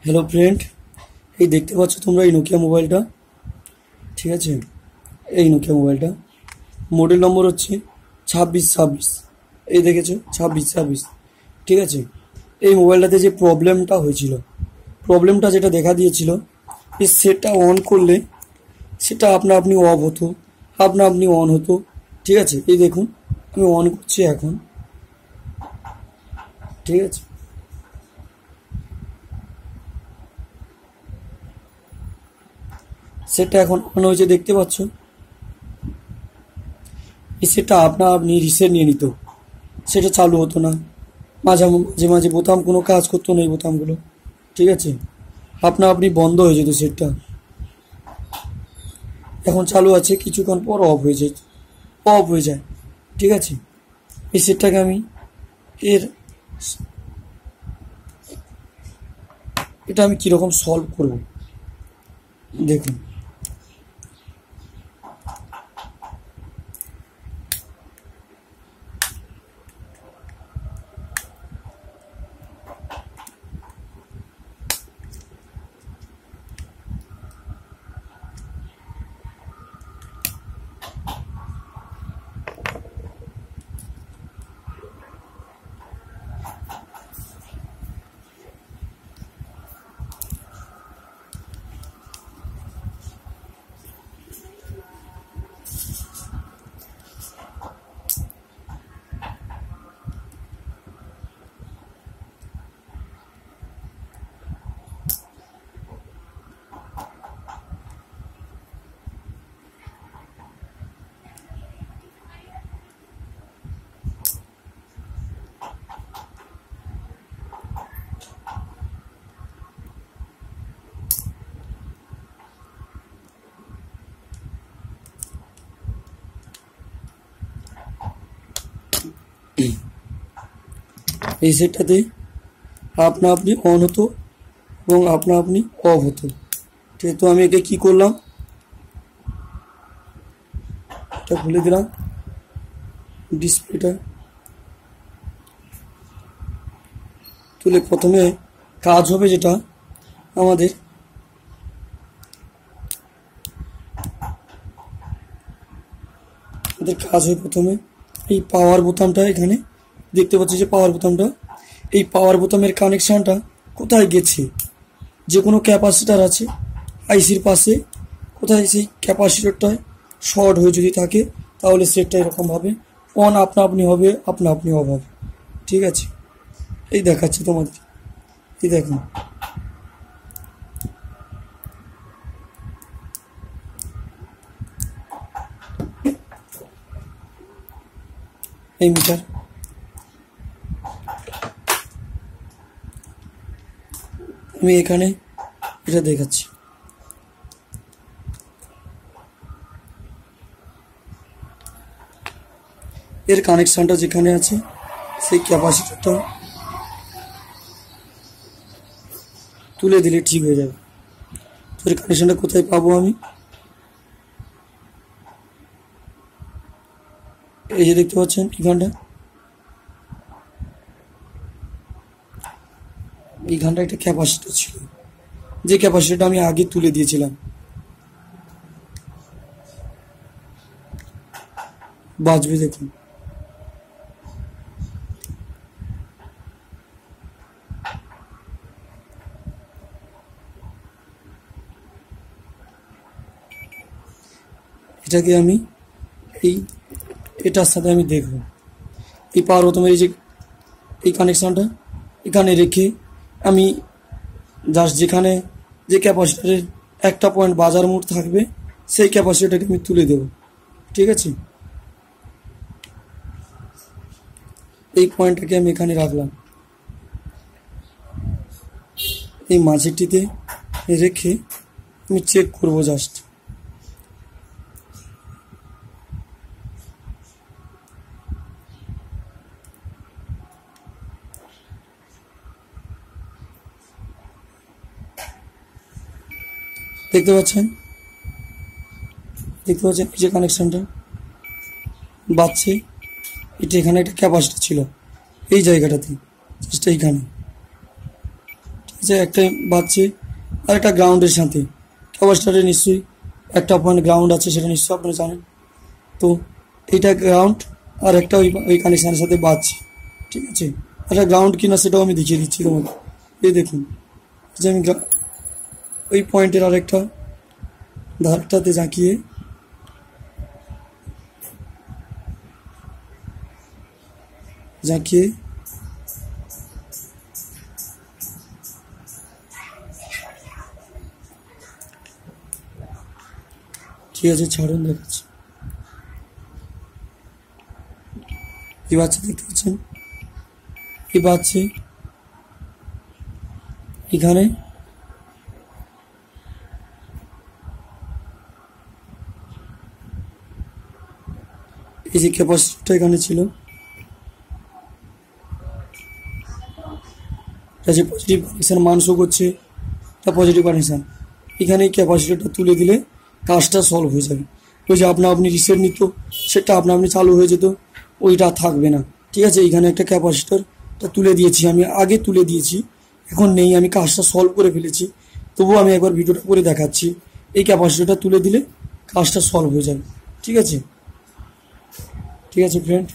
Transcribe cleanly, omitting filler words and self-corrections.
Hello friend, এই দেখতে পাচ্ছ তোমরা এই নোকিয়া মোবাইলটা। ঠিক আছে, এই নোকিয়া মোবাইলটা মডেল নম্বর হচ্ছে 2626। এই দেখেছো 2626। ঠিক আছে, এই মোবাইলটাতে যে প্রবলেমটা যেটা দেখা দিয়েছিল, এই সেটটা অন করলে সেটা আপনা আপনি অফ হতো, আপনা আপনি অন হতো। ঠিক আছে, এই দেখুন আমি অন করছি এখন। ঠিক আছে, সেটটা এখন অন হয়েছে দেখতে পাচ্ছ। এই সেটটা আপনা আপনি রিসেট নিয়ে নিত, সেটা চালু হতো না। মাঝে মাঝে মাঝে বোতাম কোনো কাজ করতো না, এই বোতামগুলো। ঠিক আছে, আপনা আপনি বন্ধ হয়ে যেত সেটটা। এখন চালু আছে, কিছুক্ষণ পর অফ হয়ে যায়। ঠিক আছে, এই সেটটাকে আমি এর এটা আমি কীরকম সলভ করব দেখুন। এই সেটটাতে আপনা আপনি অন হতো এবং আপনা আপনি অফ হতো। ঠিক আছে, তো আমি একে কী করলাম, এটা খুলে দিলাম ডিসপ্লেটা তুলে। প্রথমে কাজ হবে যেটা আমাদের, কাজ হয় প্রথমে এই পাওয়ার বোতামটা। এখানে দেখতে পাচ্ছি যে পাওয়ার বোতামটা, এই পাওয়ার বোতামের কানেকশানটা কোথায় গেছে, যে কোনো ক্যাপাসিটার আছে আইসির পাশে, কোথায় সেই ক্যাপাসিটরটায় শর্ট হয়ে যদি থাকে তাহলে সেটটা এরকমভাবে অন আপনা আপনি হবে, আপনা আপনি অফ হবে। ঠিক আছে, এই দেখাচ্ছি তোমাদের, এই দেখুন। এই মিটার, আমি এখানে এটা দেখাচ্ছি। এর কানেকশানটা যেখানে আছে সেই ক্যাপাসিটরটা তুলে দিলে ঠিক হয়ে যাবে। তো এর কানেকশানটা কোথায় পাবো আমি, এই যে দেখতে পাচ্ছেন এইখানটা একটা ক্যাপাসিটর ছিল, যে ক্যাপাসিটরটা আমি আগে তুলে দিয়েছিলাম। বাজবে দেখুন। এটাকে আমি এটার সাথে আমি দেখব। এই পাওয়ার বোতামের এই যে এই কানেকশানটা এখানে রেখে আমি জাস্ট যেখানে যে ক্যাপাসিটরের একটা পয়েন্ট বাজার মোড থাকবে সেই ক্যাপাসিটরটাকে আমি তুলে দেব। ঠিক আছে, এই পয়েন্টটাকে আমি এখানে রাখলাম, এই মাঝেরটিতে রেখে আমি চেক করব জাস্ট। দেখতে পাচ্ছেন এই যে কানেকশানটা বাজছে, এটা এখানে একটা ক্যাপাসিটর ছিল এই জায়গাটাতে, জাস্ট এইখানে। ঠিক যে একটা বাজছে আর একটা গ্রাউন্ডের সাথে। ক্যাপাসিটরে নিশ্চয়ই একটা পয়েন্ট গ্রাউন্ড আছে, সেটা নিশ্চয়ই আপনারা জানেন। তো এইটা গ্রাউন্ড আর একটা ওই কানেকশানের সাথে বাজছে, ঠিক আছে। একটা গ্রাউন্ড কিনা সেটাও আমি দেখিয়ে দিচ্ছি তোমাকে। এই দেখুন যে আমি ওই পয়েন্টের আরেকটা ধারটাতে জাঁকিয়ে জাঁকিয়ে ঠিক আছে, ছাড়ুন দেখাচ্ছি। এই বাচ্চা দেখতে পাচ্ছেন, এই বাচ্চা এখানে এই যে ক্যাপাসিটিটা এখানে ছিল, এটা যে পজিটিভ কানেকশান মান শো করছে, এটা পজিটিভ কানেকশান। এখানে এই ক্যাপাসিটিটা তুলে দিলে কাজটা সলভ হয়ে যাবে। ওই যে আপনি রিসেট নিত, সেটা আপনি চালু হয়ে যেত, ওইটা থাকবে না, ঠিক আছে। এখানে একটা ক্যাপাসিটরটা তুলে দিয়েছি, আমি আগে তুলে দিয়েছি, এখন নেই, আমি কাজটা সলভ করে ফেলেছি। তবুও আমি একবার ভিডিওটা করে দেখাচ্ছি। এই ক্যাপাসিটরটা তুলে দিলে কাজটা সলভ হয়ে যাবে, ঠিক আছে। ঠিক আছে ফ্রেন্ড।